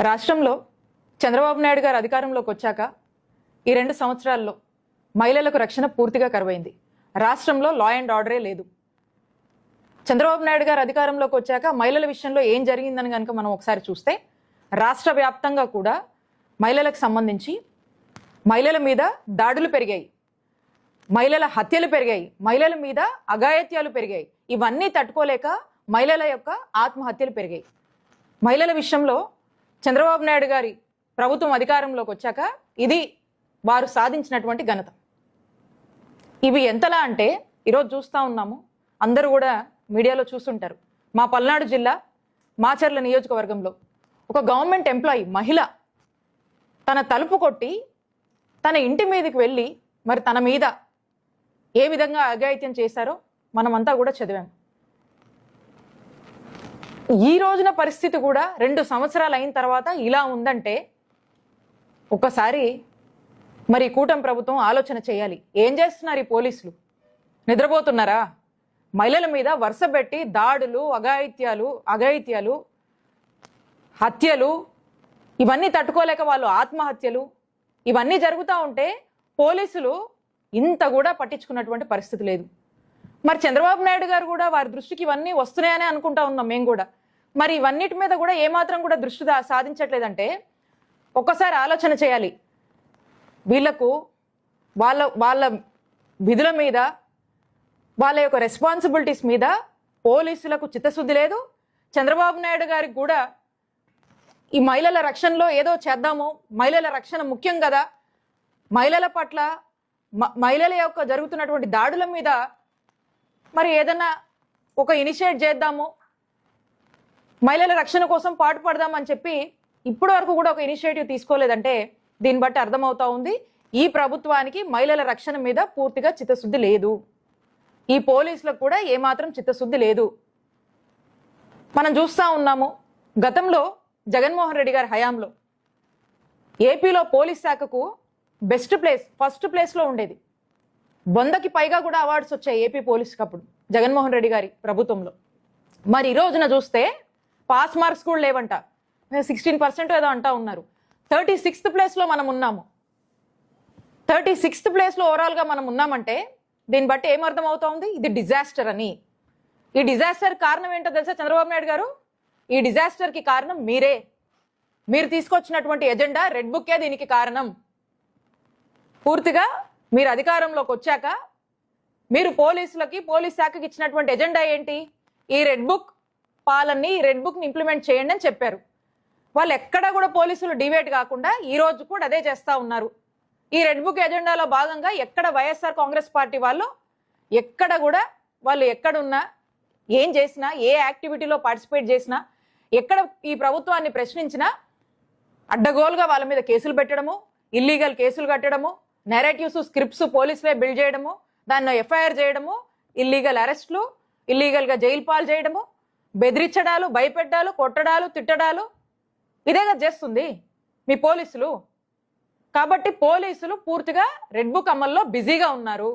రాష్ట్రంలో చంద్రబాబు నాయుడు గారు అధికారంలోకి వచ్చాక ఈ 2 సంవత్సరాల్లో మహిళలకు రక్షణ పూర్తిగా కరువైంది. రాష్ట్రంలో లా అండ్ ఆర్డరే లేదు. చంద్రబాబు నాయుడు గారు అధికారంలోకి వచ్చాక మహిళల విషయంలో ఏం జరిగిందని కనుక మనం ఒకసారి చూస్తే రాష్ట్ర వ్యాప్తంగా కూడా మహిళలకు సంబంధించి మహిళల మీద దాడులు పెరిగాయి, మహిళల హత్యలు పెరిగాయి, మహిళల మీద అఘాయిత్యాలు పెరిగాయి. ఇవన్నీ తట్టుకోలేక మహిళల యొక్క ఆత్మహత్యలు పెరిగాయి. మహిళల విషయంలో చంద్రబాబు నాయుడు గారి ప్రభుత్వం అధికారంలోకి వచ్చాక ఇది వారు సాధించినటువంటి ఘనత. ఇవి ఎంతలా అంటే ఈరోజు చూస్తూ ఉన్నాము, అందరూ కూడా మీడియాలో చూస్తుంటారు. మా పల్నాడు జిల్లా మాచర్ల నియోజకవర్గంలో ఒక గవర్నమెంట్ ఎంప్లాయీ మహిళ తన తలుపు కొట్టి తన ఇంటి మీదకి వెళ్ళి మరి తన మీద ఏ విధంగా అఘాయిత్యం చేశారో మనమంతా కూడా చదివాము. ఈ రోజున పరిస్థితి కూడా 2 సంవత్సరాలు అయిన తర్వాత ఇలా ఉందంటే ఒకసారి మరి కూటమి ప్రభుత్వం ఆలోచన చేయాలి. ఏం చేస్తున్నారు ఈ పోలీసులు? నిద్రపోతున్నారా? మహిళల మీద వరుస పెట్టి దాడులు, అఘాయిత్యాలు, హత్యలు, ఇవన్నీ తట్టుకోలేక వాళ్ళు ఆత్మహత్యలు, ఇవన్నీ జరుగుతూ ఉంటే పోలీసులు ఇంత కూడా పట్టించుకున్నటువంటి పరిస్థితి లేదు. మరి చంద్రబాబు నాయుడు గారు కూడా వారి దృష్టికి ఇవన్నీ వస్తున్నాయని అనుకుంటా ఉన్నాం మేము కూడా. మరి ఇవన్నిటి మీద కూడా ఏమాత్రం కూడా దృష్టి సాధించట్లేదంటే ఒక్కసారి ఆలోచన చేయాలి. వీళ్లకు వాళ్ళ విధుల మీద, వాళ్ళ యొక్క రెస్పాన్సిబిలిటీస్ మీద పోలీసులకు చిత్తశుద్ధి లేదు. చంద్రబాబు నాయుడు గారికి కూడా ఈ మహిళల రక్షణలో ఏదో చేద్దాము, మహిళల రక్షణ ముఖ్యం కదా, మహిళల పట్ల మహిళల యొక్క జరుగుతున్నటువంటి దాడుల మీద మరి ఏదన్నా ఒక ఇనిషియేట్ చేద్దాము, మహిళల రక్షణ కోసం పాటుపడదామని చెప్పి ఇప్పటి వరకు కూడా ఒక ఇనిషియేటివ్ తీసుకోలేదంటే దీన్ని బట్టి అర్థమవుతా ఉంది ఈ ప్రభుత్వానికి మహిళల రక్షణ మీద పూర్తిగా చిత్తశుద్ధి లేదు. ఈ పోలీసులకు కూడా ఏమాత్రం చిత్తశుద్ధి లేదు. మనం చూస్తూ ఉన్నాము, గతంలో జగన్మోహన్ రెడ్డి గారి హయాంలో ఏపీలో పోలీస్ శాఖకు ఫస్ట్ ప్లేస్లో ఉండేది. 100కి పైగా కూడా అవార్డ్స్ వచ్చాయి ఏపీ పోలీస్కి అప్పుడు జగన్మోహన్ రెడ్డి గారి ప్రభుత్వంలో. మరి ఈ రోజున చూస్తే పాస్ మార్క్స్ కూడా లేవంట, 16% ఏదో అంటా ఉన్నారు. 36th ప్లేస్లో మనం ఉన్నాము. 36th ప్లేస్లో ఓవరాల్గా మనం ఉన్నామంటే దీన్ని బట్టి ఏమర్థం అవుతా ఉంది? ఇది డిజాస్టర్ అని. ఈ డిజాస్టర్ కారణం ఏంటో తెలుసా చంద్రబాబు నాయుడు గారు? ఈ డిజాస్టర్కి కారణం మీరు తీసుకొచ్చినటువంటి ఎజెండా రెడ్ బుక్కే దీనికి కారణం. పూర్తిగా మీరు అధికారంలోకి వచ్చాక మీరు పోలీస్ శాఖకి ఇచ్చినటువంటి ఎజెండా ఏంటి? ఈ రెడ్ బుక్ పాలనని, ఈ రెడ్ బుక్ని ఇంప్లిమెంట్ చేయండి అని చెప్పారు. వాళ్ళు ఎక్కడా కూడా పోలీసులు డివేట్ కాకుండా ఈ రోజు కూడా అదే చేస్తూ ఉన్నారు. ఈ రెడ్ బుక్ ఎజెండాలో భాగంగా ఎక్కడ వైఎస్ఆర్ కాంగ్రెస్ పార్టీ వాళ్ళు ఎక్కడున్నా, ఏం చేసినా, ఏ యాక్టివిటీలో పార్టిసిపేట్ చేసినా, ఎక్కడ ఈ ప్రభుత్వాన్ని ప్రశ్నించినా అడ్డగోలుగా వాళ్ళ మీద కేసులు పెట్టడము, ఇల్లీగల్ కేసులు కట్టడము, నెరేటివ్స్, స్క్రిప్ట్స్ పోలీసులే బిల్డ్ చేయడము, దాన్ని ఎఫ్ఐఆర్ చేయడము, ఇల్లీగల్ అరెస్టులు, ఇల్లీగల్గా జైలు పాలు చేయడము, బెదిరించడాలు, భయపెట్టాలు, కొట్టడాలు, తిట్టడాలు, ఇదేగా చేస్తుంది మీ పోలీసులు. కాబట్టి పోలీసులు పూర్తిగా రెడ్ బుక్ అమల్లో బిజీగా ఉన్నారు.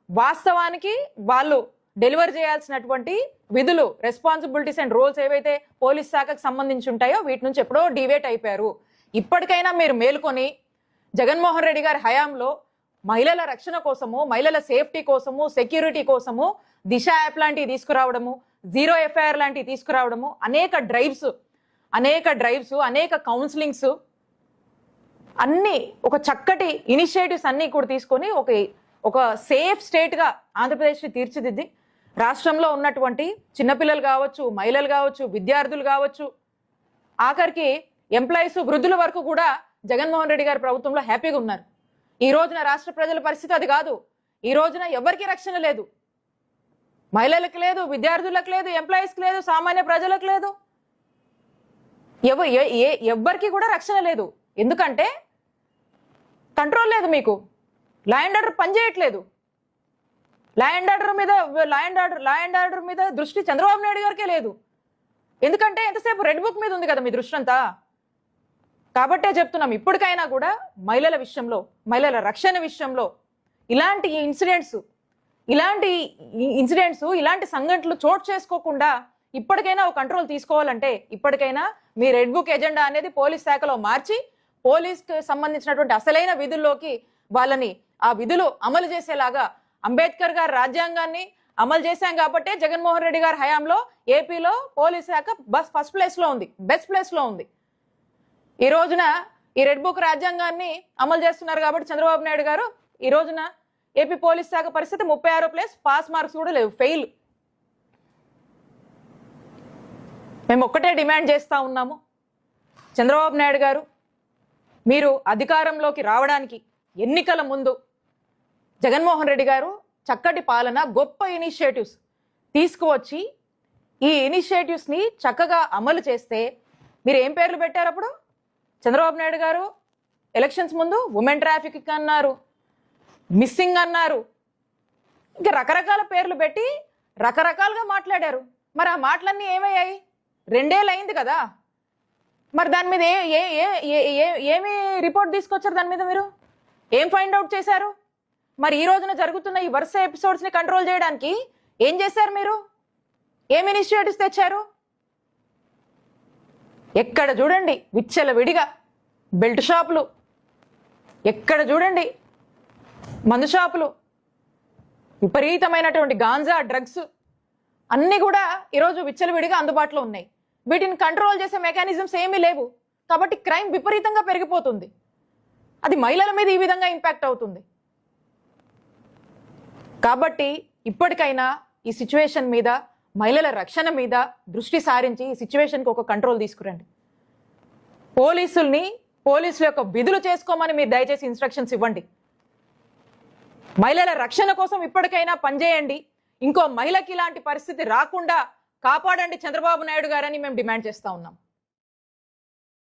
వాస్తవానికి వాళ్ళు డెలివర్ చేయాల్సినటువంటి విధులు, రెస్పాన్సిబిలిటీస్ అండ్ రోల్స్ ఏవైతే పోలీస్ శాఖకు సంబంధించి ఉంటాయో వీటి నుంచి ఎప్పుడో డివేట్ అయిపోయారు. ఇప్పటికైనా మీరు మేలుకొని జగన్మోహన్ రెడ్డి గారి హయాంలో మహిళల రక్షణ కోసము, మహిళల సేఫ్టీ కోసము, సెక్యూరిటీ కోసము దిశ యాప్ లాంటివి తీసుకురావడము, జీరో ఎఫ్ఐఆర్ లాంటివి తీసుకురావడము, అనేక డ్రైవ్స్, అనేక కౌన్సిలింగ్స్, అన్నీ ఒక చక్కటి ఇనిషియేటివ్స్ అన్నీ కూడా తీసుకొని ఒక సేఫ్ స్టేట్గా ఆంధ్రప్రదేశ్ని తీర్చిదిద్ది రాష్ట్రంలో ఉన్నటువంటి చిన్నపిల్లలు కావచ్చు, మహిళలు కావచ్చు, విద్యార్థులు కావచ్చు, ఆఖరికి ఎంప్లాయీస్, వృద్ధుల వరకు కూడా జగన్మోహన్ రెడ్డి గారి ప్రభుత్వంలో హ్యాపీగా ఉన్నారు. ఈ రోజున రాష్ట్ర ప్రజల పరిస్థితి అది కాదు. ఈ రోజున ఎవరికి రక్షణ లేదు. మహిళలకు లేదు, విద్యార్థులకు లేదు, ఎంప్లాయీస్కి లేదు, సామాన్య ప్రజలకు లేదు, ఎవ్వరికి కూడా రక్షణ లేదు. ఎందుకంటే కంట్రోల్ లేదు మీకు. లా అండ్ ఆర్డర్ పనిచేయట్లేదు. లా అండ్ ఆర్డర్ మీద దృష్టి చంద్రబాబు నాయుడు గారికే లేదు. ఎందుకంటే ఎంతసేపు రెడ్ బుక్ మీద ఉంది కదా మీ దృష్టి అంతా. కాబట్టే చెప్తున్నాం, ఇప్పటికైనా కూడా మహిళల విషయంలో, మహిళల రక్షణ విషయంలో ఇలాంటి ఇన్సిడెంట్స్, ఇలాంటి సంఘటనలు చోటు చేసుకోకుండా ఇప్పటికైనా ఒక కంట్రోల్ తీసుకోవాలంటే ఇప్పటికైనా మీ రెడ్ బుక్ ఎజెండా అనేది పోలీస్ శాఖలో మార్చి పోలీస్కి సంబంధించినటువంటి అసలైన విధుల్లోకి వాళ్ళని ఆ విధులు అమలు చేసేలాగా అంబేద్కర్ గారి రాజ్యాంగాన్ని అమలు చేశాం కాబట్టే జగన్మోహన్ రెడ్డి గారి హయాంలో ఏపీలో పోలీస్ శాఖ ఫస్ట్ ప్లేస్లో ఉంది, బెస్ట్ ప్లేస్లో ఉంది. ఈ రోజున ఈ రెడ్ బుక్ రాజ్యాంగాన్ని అమలు చేస్తున్నారు కాబట్టి చంద్రబాబు నాయుడు గారు ఈ రోజున ఏపీ పోలీస్ శాఖ పరిస్థితి 36వ ప్లేస్, పాస్ మార్క్స్ కూడా లేవు, ఫెయిల్. మేము ఒక్కటే డిమాండ్ చేస్తూ ఉన్నాము, చంద్రబాబు నాయుడు గారు మీరు అధికారంలోకి రావడానికి ఎన్నికల ముందు జగన్మోహన్ రెడ్డి గారు చక్కటి పాలన, గొప్ప ఇనిషియేటివ్స్ తీసుకువచ్చి ఈ ఇనిషియేటివ్స్ని చక్కగా అమలు చేస్తే మీరు ఏం పేర్లు పెట్టారు అప్పుడు? చంద్రబాబు నాయుడు గారు ఎలక్షన్స్ ముందు ఉమెన్ ట్రాఫికింగ్ అన్నారు, మిస్సింగ్ అన్నారు, ఇంకా రకరకాల పేర్లు పెట్టి రకరకాలుగా మాట్లాడారు. మరి ఆ మాటలన్నీ ఏమయ్యాయి? 2 ఏళ్ళు అయింది కదా. మరి దాని మీద ఏమి రిపోర్ట్ తీసుకొచ్చారు? దాని మీద మీరు ఏం ఫైండ్ అవుట్ చేశారు? మరి ఈ రోజున జరుగుతున్న ఈ వరుస ఎపిసోడ్స్ని కంట్రోల్ చేయడానికి ఏం చేశారు? మీరు ఏం ఇనిషియేటివ్స్ తెచ్చారు? ఎక్కడ చూడండి విచ్చల విడిగా బెల్ట్ షాపులు, ఎక్కడ చూడండి మందు షాపులు, విపరీతమైనటువంటి గాంజా, డ్రగ్స్ అన్నీ కూడా ఈరోజు విచ్చలవిడిగా అందుబాటులో ఉన్నాయి. వీటిని కంట్రోల్ చేసే మెకానిజమ్స్ ఏమీ లేవు కాబట్టి క్రైమ్ విపరీతంగా పెరిగిపోతుంది. అది మహిళల మీద ఈ విధంగా ఇంపాక్ట్ అవుతుంది. కాబట్టి ఇప్పటికైనా ఈ సిచ్యువేషన్ మీద, మహిళల రక్షణ మీద దృష్టి సారించి ఈ సిచ్యువేషన్కి ఒక కంట్రోల్ తీసుకురండి. పోలీసుల యొక్క విధులు చేసుకోమని మీరు దయచేసి ఇన్స్ట్రక్షన్స్ ఇవ్వండి. మహిళల రక్షణ కోసం ఇప్పటికైనా పనిచేయండి. ఇంకో మహిళకి ఇలాంటి పరిస్థితి రాకుండా కాపాడండి చంద్రబాబు నాయుడు గారని మేము డిమాండ్ చేస్తా ఉన్నాం.